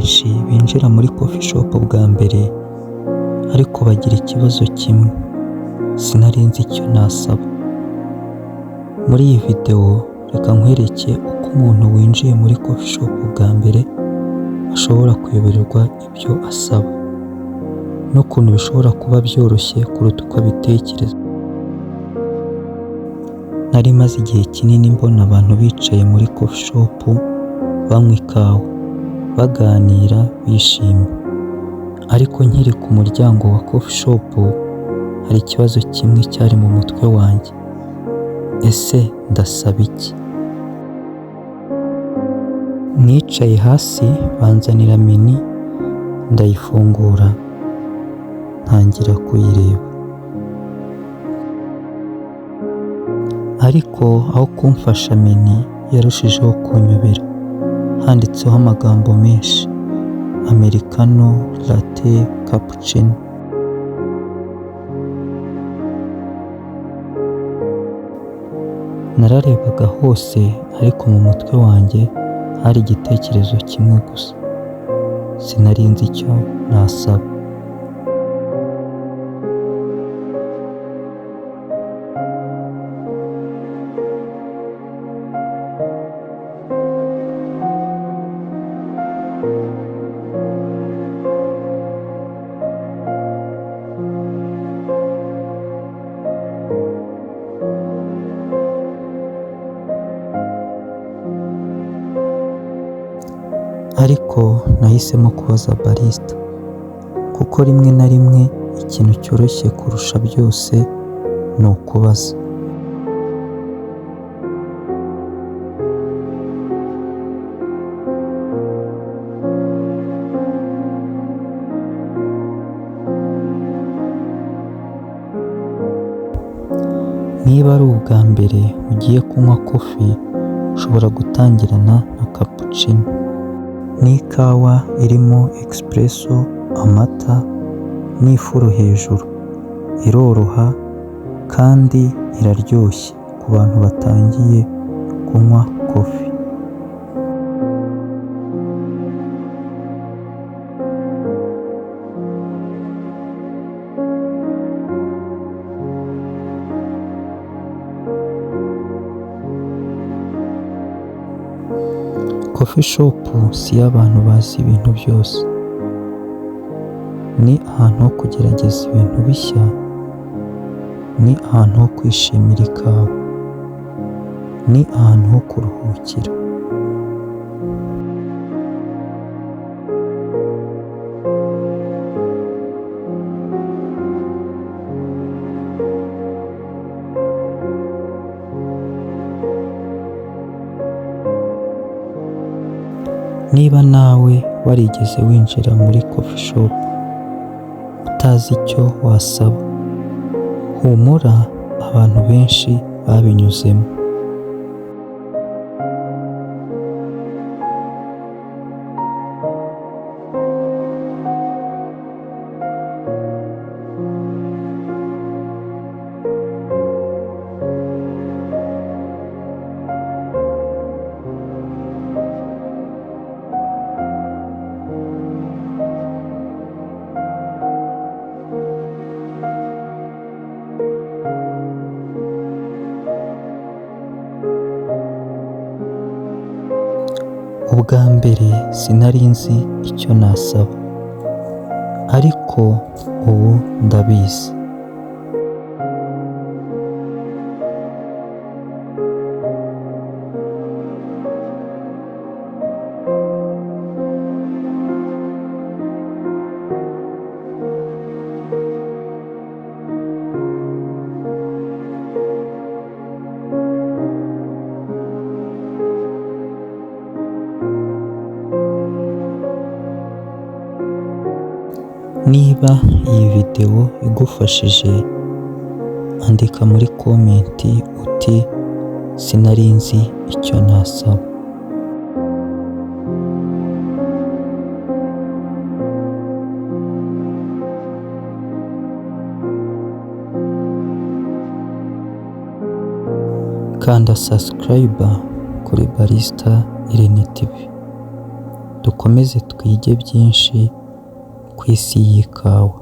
benshi binjira muri coffee shop bwa mbere ariko bagira ikibazo kimwe, sinari nzi icyo nasaba. Muri iyi video reka nkwereke uko umuntu winjiye muri coffee shop bwa mbere ashobora kuyoberwa ibyo asaba, n'ukuntu bishobora kuba byoroshye kuruta uko abitekereza. Nari maze igihe kinini mbona abantu bicaye muri coffee shop banywa ikawa, baganira, bishimye. Ariko nkiri ku muryango wa coffee shop hari ikibazo kimwe cyari mu mutwe wanjye. Ese ndasaba iki? Nicaye hasi banzanira menu, ndayifungura ntangira kuyireba. Ariko aho kumfasha menu yarushijeho kunyobera. Handitseho amagambo menshi: Americano, Latte, Cappuccino. Nararebaga hose ariko mu mutwe wanjye hari igitekerezo kimwe gusa. Sinari nzi icyo nasaba. Ariko nahisemo kubaza barista, kuko rimwe na rimwe ikintu cyoroshye kurusha byose ni ukubaza. Niba ari ubwa mbere ugiye kunywa coffee, ushobora gutangirana na cappuccino. Ni ikawa irimo espresso, amata n'ifuro hejuru. Iroroha kandi iraryoshye ku bantu batangiye kunywa coffee. Coffee shop si iy'abantu bazi ibintu byose. Ni ahantu ho kugerageza ibintu bishya, ni ahantu ho kwishimira ikawa, ni ahantu ho kuruhukira. Niba nawe warigeze winjira muri coffee shop utazi icyo wasaba, humura, abantu benshi babinyuzemo. Ubwa mbere sinari nzi icyo nasaba, ariko ubu ndabizi. Niba iyi video igufashije, andika muri komenti uti sinari nzi icyo nasaba. Kanda subscribe kuri Barista Irene TV. dukomeze twige byinshi ku isi y'ikawa.